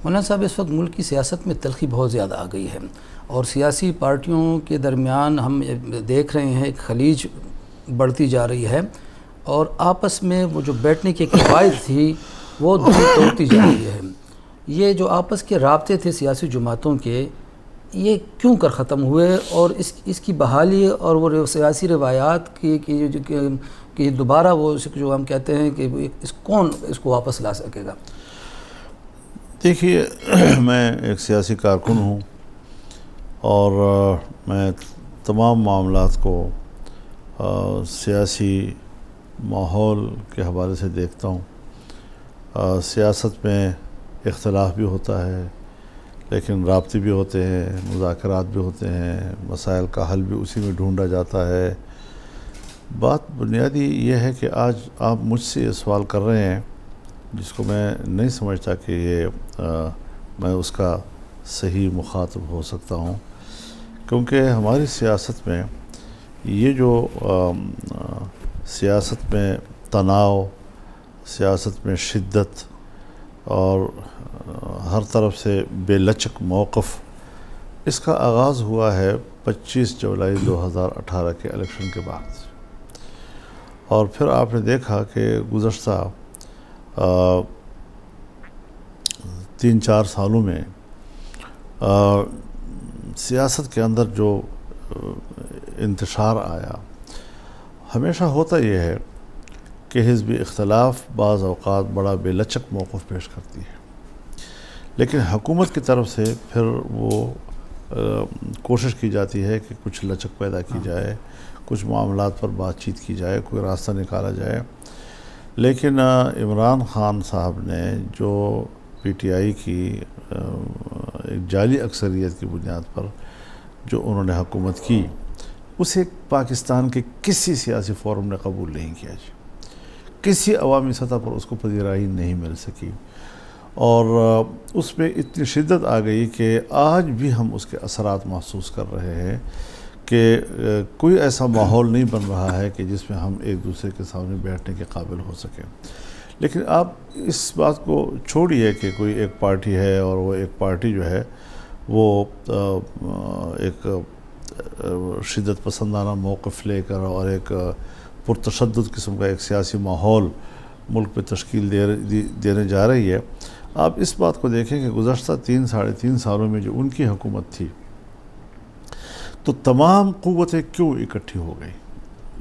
मौलाना साहब, इस वक्त मुल्क की सियासत में तल्खी बहुत ज़्यादा आ गई है और सियासी पार्टियों के दरमियान हम देख रहे हैं एक खलीज बढ़ती जा रही है और आपस में वो जो बैठने की एक रवायत थी वो तोड़ती जा रही है। ये जो आपस के राब्ते थे सियासी जमातों के, ये क्यों कर ख़त्म हुए और इसकी बहाली और वो सियासी रवायात कि दोबारा वो जो हम कहते हैं कि कौन इसको वापस ला सकेगा? देखिए, मैं एक सियासी कारकुन हूँ और मैं तमाम मामलात को सियासी माहौल के हवाले से देखता हूँ। सियासत में इख्तलाफ भी होता है, लेकिन राब्ते भी होते हैं, मुज़ाकरात भी होते हैं, मसाइल का हल भी उसी में ढूंढा जाता है। बात बुनियादी ये है कि आज आप मुझसे ये सवाल कर रहे हैं जिसको मैं नहीं समझता कि मैं उसका सही मुखातब हो सकता हूँ, क्योंकि हमारी सियासत में ये जो सियासत में तनाव, सियासत में शिद्दत और हर तरफ से बेलचक मौक़िफ़, इसका आगाज़ हुआ है 25 जुलाई 2018 के इलेक्शन के बाद। और फिर आपने देखा कि गुज़श्ता 3-4 सालों में सियासत के अंदर जो इंतशार आया, हमेशा होता यह है कि हिज़्बी इख्तलाफ बाज़ औक़ात बड़ा बेलचक मौक़िफ़ पेश करती है, लेकिन हुकूमत की तरफ से फिर वो कोशिश की जाती है कि कुछ लचक पैदा की जाए, कुछ मामलात पर बातचीत की जाए, कोई रास्ता निकाला जाए। लेकिन इमरान ख़ान साहब ने जो पीटीआई की एक जाली अक्सरियत की बुनियाद पर जो उन्होंने हुकूमत की, उसे पाकिस्तान के किसी सियासी फोरम ने कबूल नहीं किया जी। किसी अवामी सतह पर उसको पजीराई नहीं मिल सकी और उसमें इतनी शिद्दत आ गई कि आज भी हम उसके असरात महसूस कर रहे हैं कि कोई ऐसा माहौल नहीं बन रहा है कि जिसमें हम एक दूसरे के सामने बैठने के काबिल हो सकें। लेकिन आप इस बात को छोड़िए कि कोई एक पार्टी है और वो एक पार्टी जो है वो एक शिद्दत पसंदाना मौक़िफ़ लेकर और एक पुरतशद्दुद किस्म का एक सियासी माहौल मुल्क पे तश्कील देने जा रही है। आप इस बात को देखें कि गुज़श्ता 3-3.5 सालों में जो उनकी हुकूमत थी, तो तमाम क़ुव्वतें क्यों इकट्ठी हो गई।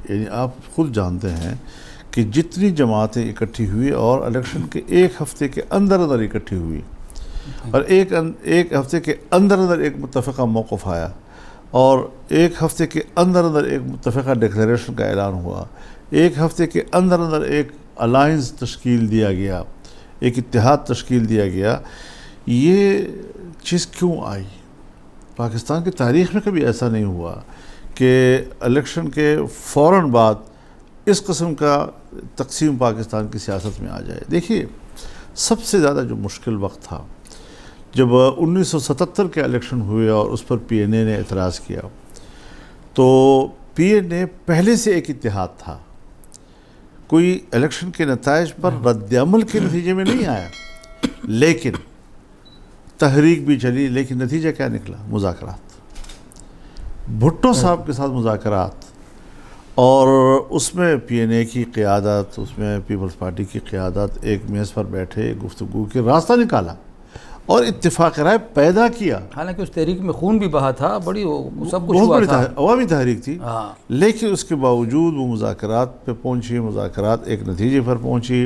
यानी आप ख़ुद जानते हैं कि जितनी जमातें इकट्ठी हुई और इलेक्शन के एक हफ़्ते के अंदर अंदर इकट्ठी हुई और एक हफ़्ते के अंदर अंदर एक मुत्तफ़िक़ा मौक़िफ़ आया और एक हफ़्ते के अंदर अंदर एक मुत्तफ़िक़ा डिक्लेरेशन का ऐलान हुआ, एक हफ़्ते के अंदर अंदर एक अलायंस तश्कील दिया गया, एक इत्तेहाद तश्कील दिया गया। ये चीज़ क्यों आई? पाकिस्तान की तारीख़ में कभी ऐसा नहीं हुआ कि इलेक्शन के फ़ौरन बाद इस किस्म का तकसीम पाकिस्तान की सियासत में आ जाए। देखिए, सबसे ज़्यादा जो मुश्किल वक्त था जब 1977 के इलेक्शन हुए और उस पर पीएनए ने एतराज़ किया, तो पीएनए पहले से एक इत्तेहाद था, कोई इलेक्शन के नताइज पर रद्द-ए-अमल के नतीजे में नहीं आया, लेकिन तहरीक भी चली। लेकिन नतीजा क्या निकला? मुज़ाकरात, भुट्टो साहब के साथ मुज़ाकरात, और उसमें पीएनए की क़ियादत, उसमें पीपल्स पार्टी की क़ियादत एक मेज़ पर बैठे गुफ्तगू के रास्ता निकाला और इत्तेफाक राय पैदा किया। हालांकि उस तहरीक में खून भी बहा था, बड़ी सब कुछ बहुत हुआ बड़ी था, अवामी तहरीक थी। हाँ। लेकिन उसके बावजूद वो मुज़ाकरात पे पहुंची, मुज़ाकरात एक नतीजे पर पहुंची,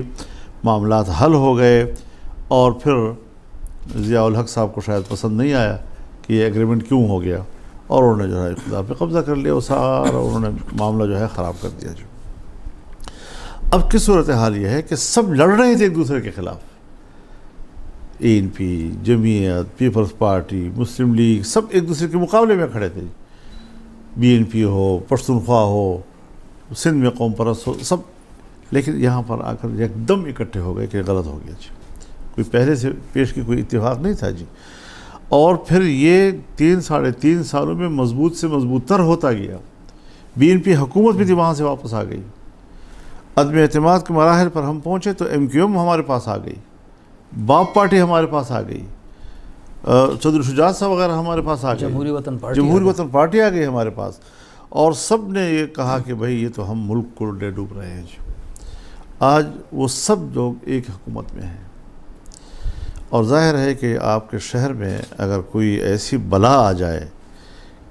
मामलात हल हो गए और फिर ज़ियाउल हक साहब को शायद पसंद नहीं आया कि ये एग्रीमेंट क्यों हो गया और उन्होंने जो है इक़्तिदार पे कब्ज़ा कर लिया, वो सारा उन्होंने मामला जो है ख़राब कर दिया। जो अब की सूरत हाल ये है कि सब लड़ रहे थे एक दूसरे के ख़िलाफ़, एएनपी, जमीयत, पीपल्स पार्टी, मुस्लिम लीग, सब एक दूसरे के मुकाबले में खड़े थे। बीएनपी हो, पश्तूनख्वा हो, सिंध में कौम परस्त हो, सब। लेकिन यहाँ पर आकर एकदम इकट्ठे हो गए कि गलत हो गया जी, कोई पहले से पेश की कोई इत्तेफाक नहीं था जी। और फिर ये 3-3.5 सालों में मजबूत से मजबूत तर होता गया। बीएनपी हुकूमत भी थी, वहाँ से वापस आ गई। अदम एतमाद के मराहल पर हम पहुँचे तो एमक्यूएम हमारे पास आ गई, बाप पार्टी हमारे पास आ गई, चौधरी शुजात साहब वगैरह हमारे पास आ गए, जमहूरी वतन पार्टी जमहूरी वतन पार्टी आ गई हमारे पास, और सब ने ये कहा कि भाई ये तो हम मुल्क को डूब रहे हैं जी। आज वो सब लोग एक हुकूमत में हैं, और जाहिर है कि आपके शहर में अगर कोई ऐसी बला आ जाए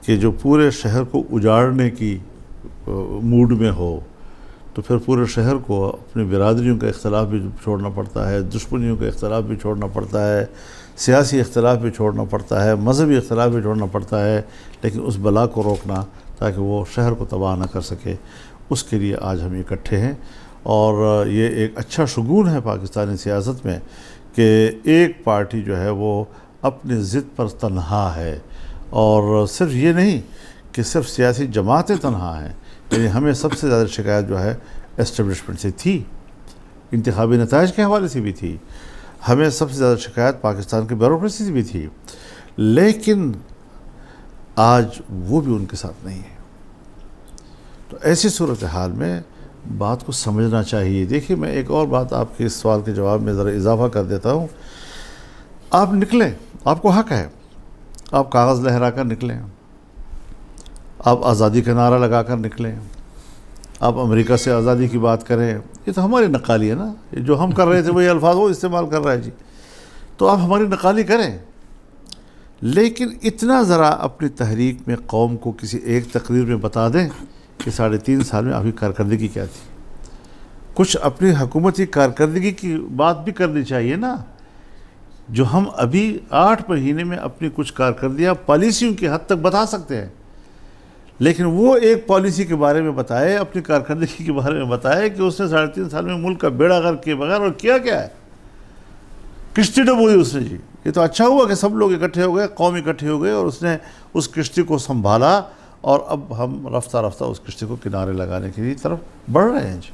कि जो पूरे शहर को उजाड़ने की मूड में हो, तो फिर पूरे शहर को अपनी बिरादरियों का इख्तलाफ भी छोड़ना पड़ता है, दुश्मनियों का इख्तलाफ भी छोड़ना पड़ता है, सियासी इख्तलाफ भी छोड़ना पड़ता है, मजहबी इख्तलाफ भी छोड़ना पड़ता है, लेकिन उस बला को रोकना ताकि वो शहर को तबाह ना कर सके, उसके लिए आज हम इकट्ठे हैं। और ये एक अच्छा शगुन है पाकिस्तानी सियासत में कि एक पार्टी जो है वो अपनी ज़िद पर तन्हा है, और सिर्फ ये नहीं कि सिर्फ सियासी जमातें तन्हा हैं, यानी हमें सबसे ज़्यादा शिकायत जो है एस्टेब्लिशमेंट से थी, इंतखाबी नताइज के हवाले से भी थी, हमें सबसे ज़्यादा शिकायत पाकिस्तान की ब्यूरोक्रेसी से भी थी, लेकिन आज वो भी उनके साथ नहीं है। तो ऐसी सूरत हाल में बात को समझना चाहिए। देखिए, मैं एक और बात आपके इस सवाल के जवाब में ज़रा इजाफा कर देता हूँ। आप निकलें, आपको हक़ है, आप कागज़ लहरा कर निकलें, आप आज़ादी का नारा लगा कर निकलें, आप अमेरिका से आज़ादी की बात करें, ये तो हमारी नकाली है ना, ये जो हम कर रहे थे वही अल्फाज वो इस्तेमाल कर रहा है जी, तो आप हमारी नकाली करें, लेकिन इतना ज़रा अपनी तहरीक में कौम को किसी एक तकरीर में बता दें कि 3.5 साल में आपकी कारकर्दगी क्या थी। कुछ अपनी हुकूमती कारकर्दगी की बात भी करनी चाहिए ना, जो हम अभी 8 महीने में अपनी कुछ कारकर्दियाँ पॉलिसियों की हद तक बता सकते हैं, लेकिन वो एक पॉलिसी के बारे में बताए, अपनी कारकर्दगी के बारे में बताए कि उसने 3.5 साल में मुल्क का बेड़ा गर्क किए बगैर और किया क्या है, किश्ती डुबोई उसने जी। ये तो अच्छा हुआ कि सब लोग इकट्ठे हो गए, कौम इकट्ठे हो गए और उसने उस किश्ती को संभाला, और अब हम रफ्ता रफ्ता उस किश्ती को किनारे लगाने की तरफ बढ़ रहे हैं जी।